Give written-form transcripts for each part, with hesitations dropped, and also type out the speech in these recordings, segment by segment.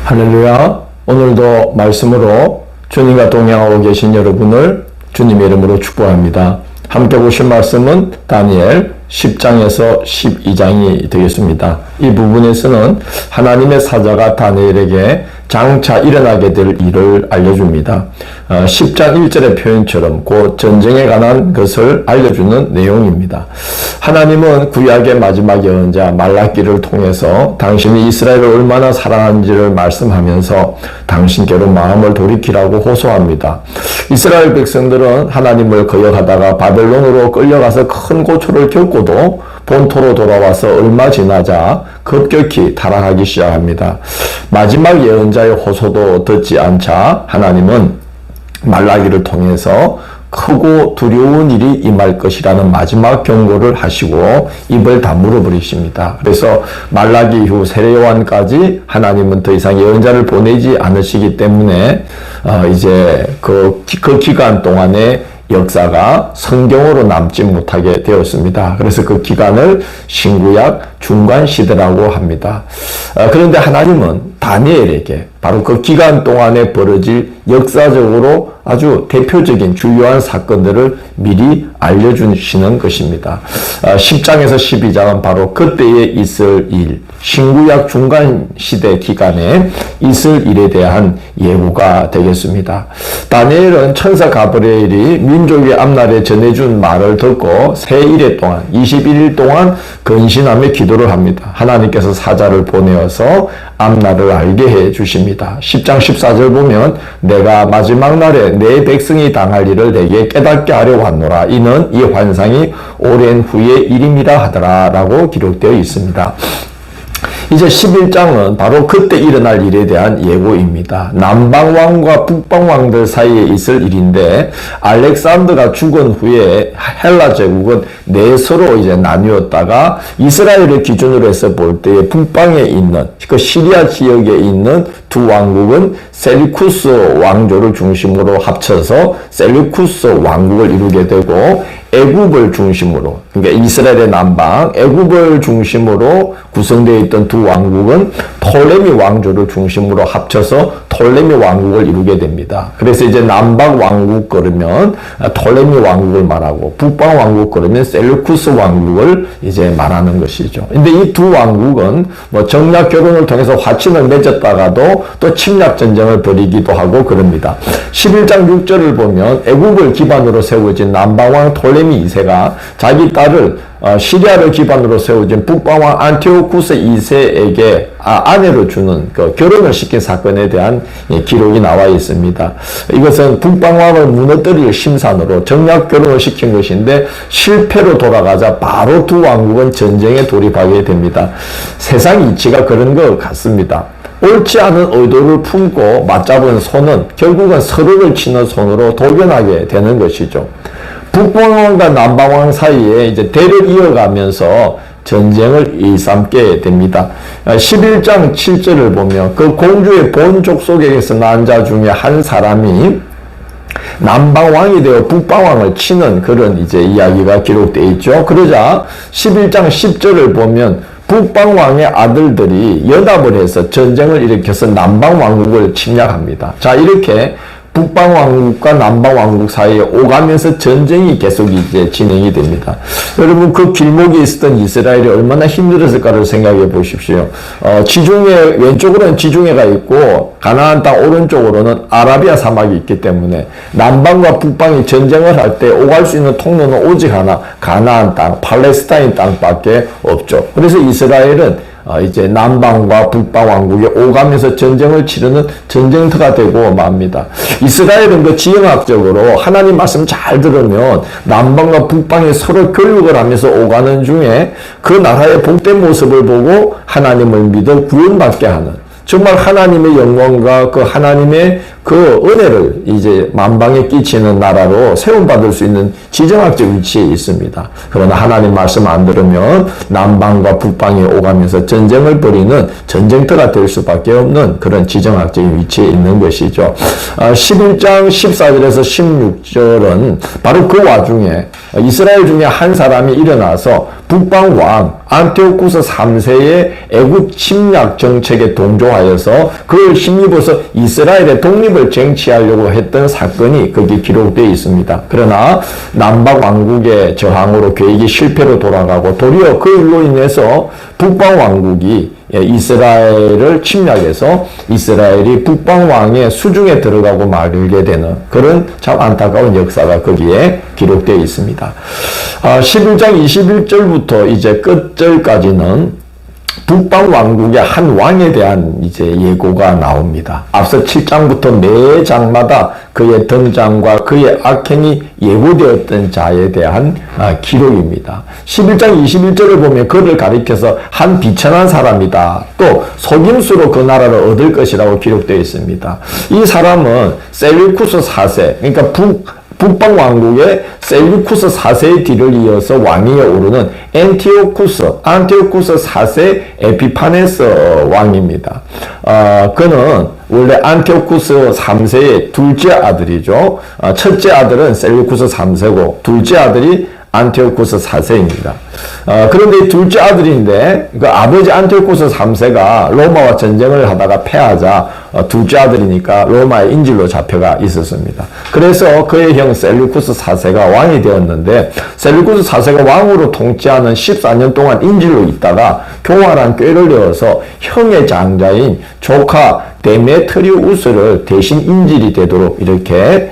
할렐루야. 오늘도 말씀으로 주님과 동행하고 계신 여러분을 주님의 이름으로 축복합니다. 함께 보실 말씀은 다니엘 10장에서 12장이 되겠습니다. 이 부분에서는 하나님의 사자가 다니엘에게 장차 일어나게 될 일을 알려줍니다. 10장 1절의 표현처럼 곧 전쟁에 관한 것을 알려주는 내용입니다. 하나님은 구약의 마지막 예언자 말라기를 통해서 당신이 이스라엘을 얼마나 사랑하는지를 말씀하면서 당신께로 마음을 돌이키라고 호소합니다. 이스라엘 백성들은 하나님을 거역하다가 바벨론으로 끌려가서 큰 고초를 겪고도 본토로 돌아와서 얼마 지나자 급격히 타락하기 시작합니다. 마지막 예언자의 호소도 듣지 않자 하나님은 말라기를 통해서 크고 두려운 일이 임할 것이라는 마지막 경고를 하시고 입을 다물어 버리십니다. 그래서 말라기 이후 세례요한까지 하나님은 더 이상 예언자를 보내지 않으시기 때문에 이제 그 기간 동안에 역사가 성경으로 남지 못하게 되었습니다. 그래서 그 기간을 신구약 중간시대라고 합니다. 그런데 하나님은 다니엘에게 바로 그 기간 동안에 벌어질 역사적으로 아주 대표적인 주요한 사건들을 미리 알려주시는 것입니다. 10장에서 12장은 바로 그때에 있을 일, 신구약 중간시대 기간에 있을 일에 대한 예고가 되겠습니다. 다니엘은 천사 가브리엘이 민족의 앞날에 전해준 말을 듣고 새 일해 동안 21일 동안 근신하며 기도를 합니다. 하나님께서 사자를 보내어서 앞날을 알게 해 주십니다. 10장 14절 보면 내가 마지막 날에 내 백성이 당할 일을 내게 깨닫게 하려 왔노라. 이는 이 환상이 오랜 후의 일임이라 하더라 라고 기록되어 있습니다. 이제 11장은 바로 그때 일어날 일에 대한 예고입니다. 남방왕과 북방왕들 사이에 있을 일인데 알렉산더가 죽은 후에 헬라 제국은 넷으로 이제 나뉘었다가 이스라엘을 기준으로 해서 볼 때에 북방에 있는 그 시리아 지역에 있는 두 왕국은 셀루쿠스 왕조를 중심으로 합쳐서 셀루쿠스 왕국을 이루게 되고 애굽을 중심으로, 그러니까 이스라엘의 남방 애굽을 중심으로 구성되어 있던 두 왕국은 톨레미 왕조를 중심으로 합쳐서 톨레미 왕국을 이루게 됩니다. 그래서 이제 남방 왕국 그러면 톨레미 왕국을 말하고 북방 왕국 그러면 셀루쿠스 왕국을 이제 말하는 것이죠. 근데 이 두 왕국은 뭐 정략 결혼을 통해서 화친을 맺었다가도 또 침략 전쟁을 벌이기도 하고 그럽니다. 11장 6절을 보면 애굽을 기반으로 세워진 남방왕 톨레미 2세가 자기 딸을 시리아를 기반으로 세워진 북방왕 안티오쿠스 2세에게 아내로 주는 그 결혼을 시킨 사건에 대한 기록이 나와 있습니다. 이것은 북방왕을 무너뜨릴 심산으로 정략 결혼을 시킨 것인데 실패로 돌아가자 바로 두 왕국은 전쟁에 돌입하게 됩니다. 세상 이치가 그런 것 같습니다. 옳지 않은 의도를 품고 맞잡은 손은 결국은 서로를 치는 손으로 돌변하게 되는 것이죠. 북방왕과 남방왕 사이에 이제 대를 이어가면서 전쟁을 일삼게 됩니다. 11장 7절을 보면 그 공주의 본 족속에게서 난 자 중에 한 사람이 남방왕이 되어 북방왕을 치는 그런 이제 이야기가 기록되어 있죠. 그러자 11장 10절을 보면 북방왕의 아들들이 연합을 해서 전쟁을 일으켜서 남방왕국을 침략합니다. 자, 이렇게 북방왕국과 남방왕국 사이에 오가면서 전쟁이 계속 이제 진행이 됩니다. 여러분, 그 길목에 있었던 이스라엘이 얼마나 힘들었을까를 생각해 보십시오. 지중해, 왼쪽으로는 지중해가 있고, 가나안 땅 오른쪽으로는 아라비아 사막이 있기 때문에, 남방과 북방이 전쟁을 할 때 오갈 수 있는 통로는 오직 하나, 가나안 땅, 팔레스타인 땅밖에 없죠. 그래서 이스라엘은 이제 남방과 북방 왕국에 오가면서 전쟁을 치르는 전쟁터가 되고 맙니다. 이스라엘은 그 지형학적으로 하나님 말씀 잘 들으면 남방과 북방이 서로 교육을 하면서 오가는 중에 그 나라의 복된 모습을 보고 하나님을 믿어 구원받게 하는, 정말 하나님의 영광과 그 하나님의 그 은혜를 이제 만방에 끼치는 나라로 세움받을 수 있는 지정학적 위치에 있습니다. 그러나 하나님 말씀 안 들으면 남방과 북방이 오가면서 전쟁을 벌이는 전쟁터가 될 수밖에 없는 그런 지정학적인 위치에 있는 것이죠. 11장 14절에서 16절은 바로 그 와중에 이스라엘 중에 한 사람이 일어나서 북방 왕 안티오쿠스 3세의 애국 침략 정책에 동조하여서 그를 힘입어서 이스라엘의 독립을 쟁취하려고 했던 사건이 거기 기록되어 있습니다. 그러나 남방 왕국의 저항으로 계획이 실패로 돌아가고 도리어 그 일로 인해서 북방 왕국이 이스라엘을 침략해서 이스라엘이 북방 왕의 수중에 들어가고 말게 되는 그런 참 안타까운 역사가 거기에 기록되어 있습니다. 11장 21절부터 이제 끝절까지는 북방 왕국의 한 왕에 대한 이제 예고가 나옵니다. 앞서 7장부터 매 장마다 그의 등장과 그의 악행이 예고되었던 자에 대한 기록입니다. 11장 21절을 보면 그를 가리켜서 한 비천한 사람이다. 또 속임수로 그 나라를 얻을 것이라고 기록되어 있습니다. 이 사람은 셀류쿠스 4세, 그러니까 북방 왕국의 셀류쿠스 4세의 뒤를 이어서 왕위에 오르는 안티오쿠스 4세 에피파네스 왕입니다. 그는 원래 안티오쿠스 3세의 둘째 아들이죠. 첫째 아들은 셀류쿠스 3세고 둘째 아들이 안티오쿠스 4세입니다. 그런데 이 둘째 아들인데 그 아버지 안티오쿠스 3세가 로마와 전쟁을 하다가 패하자 둘째 아들이니까 로마의 인질로 잡혀가 있었습니다. 그래서 그의 형 셀류쿠스 4세가 왕이 되었는데 셀류쿠스 4세가 왕으로 통치하는 14년 동안 인질로 있다가 교활한 꾀를 내어서 형의 장자인 조카 데메트리우스를 대신 인질이 되도록 이렇게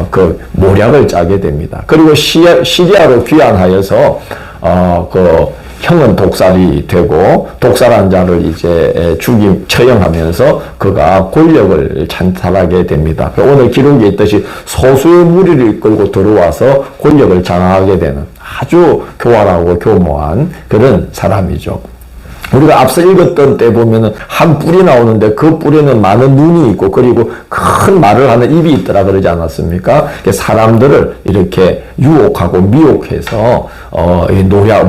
그 모략을 짜게 됩니다. 그리고 시리아로 귀환하여서 그 형은 독살이 되고 독살한 자를 이제 처형하면서 그가 권력을 찬탈하게 됩니다. 오늘 기록에 있듯이 소수의 무리를 이끌고 들어와서 권력을 장악하게 되는 아주 교활하고 교모한 그런 사람이죠. 우리가 앞서 읽었던 때 보면은 한 뿔이 나오는데 그 뿔에는 많은 눈이 있고 그리고 큰 말을 하는 입이 있더라 그러지 않았습니까? 사람들을 이렇게 유혹하고 미혹해서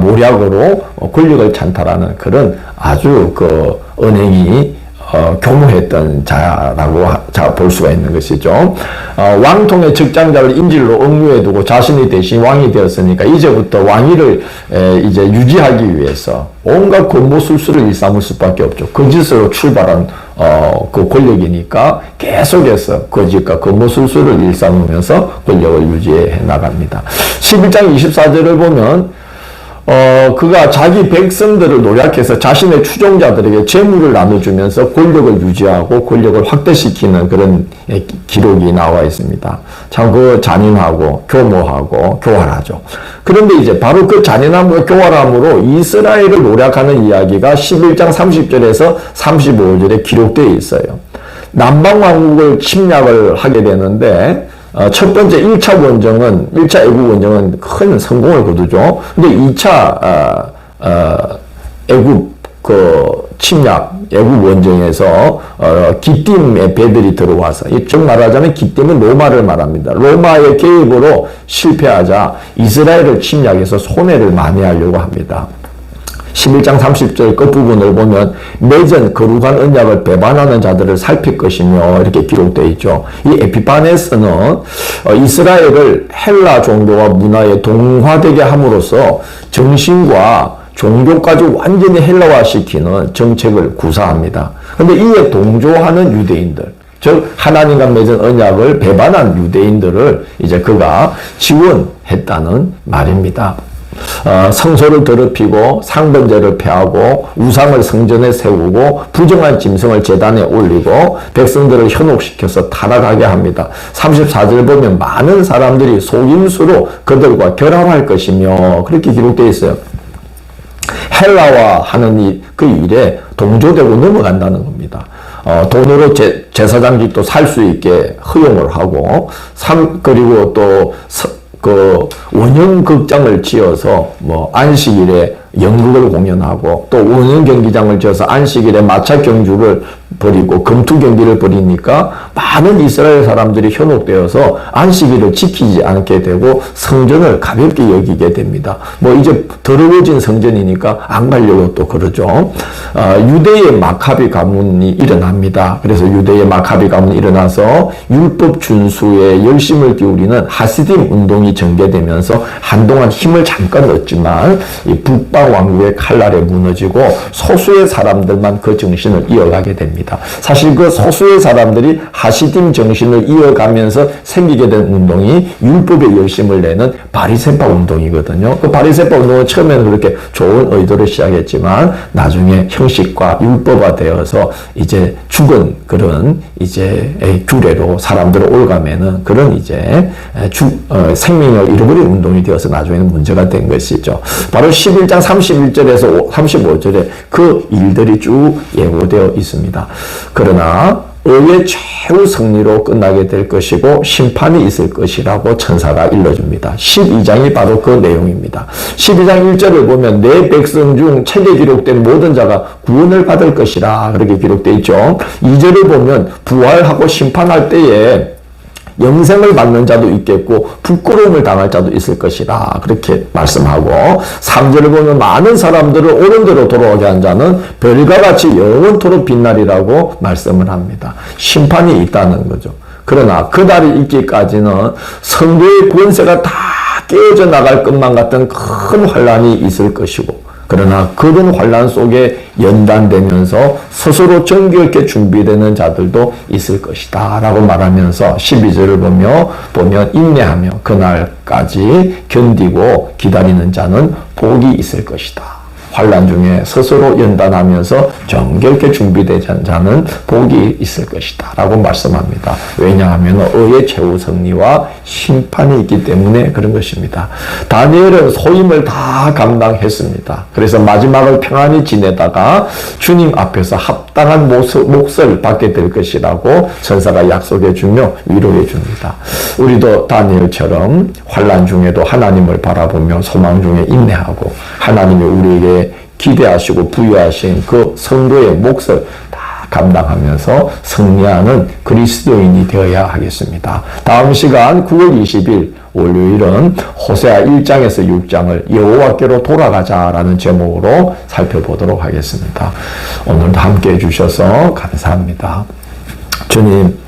모략으로 권력을 찬탈하는 그런 아주 그 언행이 교모했던 자라고 볼 수가 있는 것이죠. 왕통의 적장자를 인질로 억류해두고 자신이 대신 왕이 되었으니까 이제부터 왕위를 이제 유지하기 위해서 온갖 권모술수를 일삼을 수밖에 없죠. 거짓으로 출발한 그 권력이니까 계속해서 거짓과 권모술수를 일삼으면서 권력을 유지해 나갑니다. 11장 24절을 보면 그가 자기 백성들을 노략해서 자신의 추종자들에게 재물을 나눠주면서 권력을 유지하고 권력을 확대시키는 그런 기록이 나와 있습니다. 참 그 잔인하고 교모하고 교활하죠. 그런데 이제 바로 그 잔인함과 교활함으로 이스라엘을 노략하는 이야기가 11장 30절에서 35절에 기록되어 있어요. 남방왕국을 침략을 하게 되는데 첫 번째 1차 애국 원정은 큰 성공을 거두죠. 근데 2차 애국 침략 애국 원정에서 기띔의 배들이 들어와서 즉 말하자면 기띔은 로마를 말합니다. 로마의 개입으로 실패하자 이스라엘을 침략해서 손해를 많이 하려고 합니다. 11장 30절 끝부분을 보면 매전 거룩한 언약을 배반하는 자들을 살필 것이며 이렇게 기록되어 있죠. 이 에피파네스는 이스라엘을 헬라 종교와 문화에 동화되게 함으로써 정신과 종교까지 완전히 헬라화시키는 정책을 구사합니다. 그런데 이에 동조하는 유대인들, 즉 하나님과 맺은 언약을 배반한 유대인들을 이제 그가 지원했다는 말입니다. 성소를 더럽히고 상번제를 폐하고 우상을 성전에 세우고 부정한 짐승을 제단에 올리고 백성들을 현혹시켜서 타락하게 합니다. 34절 보면 많은 사람들이 속임수로 그들과 결합할 것이며 그렇게 기록되어 있어요. 헬라화하는 그 일에 동조되고 넘어간다는 겁니다. 돈으로 제사장직도 살 수 있게 허용을 하고 그리고 또 원형 극장을 지어서 안식일에 연극을 공연하고 또 원형 경기장을 지어서 안식일에 마차 경주를 버리고 금투 경기를 벌이니까 많은 이스라엘 사람들이 현혹되어서 안식일을 지키지 않게 되고 성전을 가볍게 여기게 됩니다. 뭐 이제 더러워진 성전이니까 안 가려고 또 그러죠. 유대의 마카비 가문이 일어납니다. 그래서 유대의 마카비 가문이 일어나서 율법 준수에 열심을 기울이는 하시딤 운동이 전개되면서 한동안 힘을 잠깐 얻지만 이 북방 왕국의 칼날에 무너지고 소수의 사람들만 그 정신을 이어가게 됩니다. 사실 그 소수의 사람들이 하시딤 정신을 이어가면서 생기게 된 운동이 율법에 열심을 내는 바리새파 운동이거든요. 그 바리새파 운동은 처음에는 그렇게 좋은 의도로 시작했지만 나중에 형식과 율법화되어서 이제 죽은 그런 이제 규례로 사람들을 올가매는 그런 이제 생명을 잃어버린 운동이 되어서 나중에는 문제가 된 것이죠. 바로 11장 31절에서 35절에 그 일들이 쭉 예고되어 있습니다. 그러나 의의 최후 승리로 끝나게 될 것이고 심판이 있을 것이라고 천사가 일러줍니다. 12장이 바로 그 내용입니다. 12장 1절을 보면 내 백성 중 책에 기록된 모든 자가 구원을 받을 것이라 그렇게 기록되어 있죠. 2절을 보면 부활하고 심판할 때에 영생을 받는 자도 있겠고 부끄러움을 당할 자도 있을 것이라 그렇게 말씀하고 3절을 보면 많은 사람들을 옳은 대로 돌아오게 한 자는 별과 같이 영원토록 빛나리라고 말씀을 합니다. 심판이 있다는 거죠. 그러나 그날이 있기까지는 성도의 권세가 다 깨어져 나갈 것만 같은 큰 환란이 있을 것이고 그러나 그런 환란 속에 연단되면서 스스로 정결케 준비되는 자들도 있을 것이다 라고 말하면서 12절을 보면 인내하며 그날까지 견디고 기다리는 자는 복이 있을 것이다. 환란 중에 스스로 연단하면서 정결케 준비된 자는 복이 있을 것이다 라고 말씀합니다. 왜냐하면 의의 최후 승리와 심판이 있기 때문에 그런 것입니다. 다니엘은 소임을 다 감당했습니다. 그래서 마지막을 평안히 지내다가 주님 앞에서 합당한 몫을 받게 될 것이라고 천사가 약속해 주며 위로해 줍니다. 우리도 다니엘처럼 환란 중에도 하나님을 바라보며 소망 중에 인내하고 하나님이 우리에게 기대하시고 부여하신 그 성도의 몫을 다 감당하면서 승리하는 그리스도인이 되어야 하겠습니다. 다음 시간 9월 20일 월요일은 호세아 1장에서 6장을 여호와께로 돌아가자라는 제목으로 살펴보도록 하겠습니다. 오늘도 함께해 주셔서 감사합니다. 주님,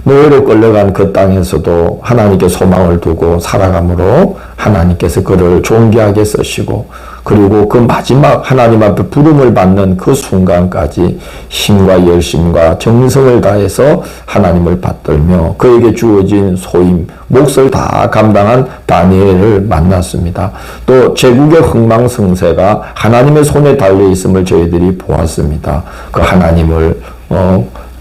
노예로 끌려간 그 땅에서도 하나님께 소망을 두고 살아감으로 하나님께서 그를 존귀하게 쓰시고 그리고 그 마지막 하나님 앞에 부름을 받는 그 순간까지 힘과 열심과 정성을 다해서 하나님을 받들며 그에게 주어진 소임, 몫을 다 감당한 다니엘을 만났습니다. 또 제국의 흥망성쇠가 하나님의 손에 달려있음을 저희들이 보았습니다. 그 하나님을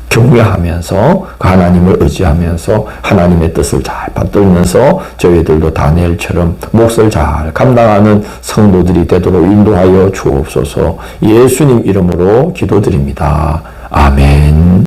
경외하면서 그 하나님을 의지하면서 하나님의 뜻을 잘 받들면서 저희들도 다니엘처럼 몫을 잘 감당하는 성도들이 되도록 인도하여 주옵소서. 예수님 이름으로 기도드립니다. 아멘.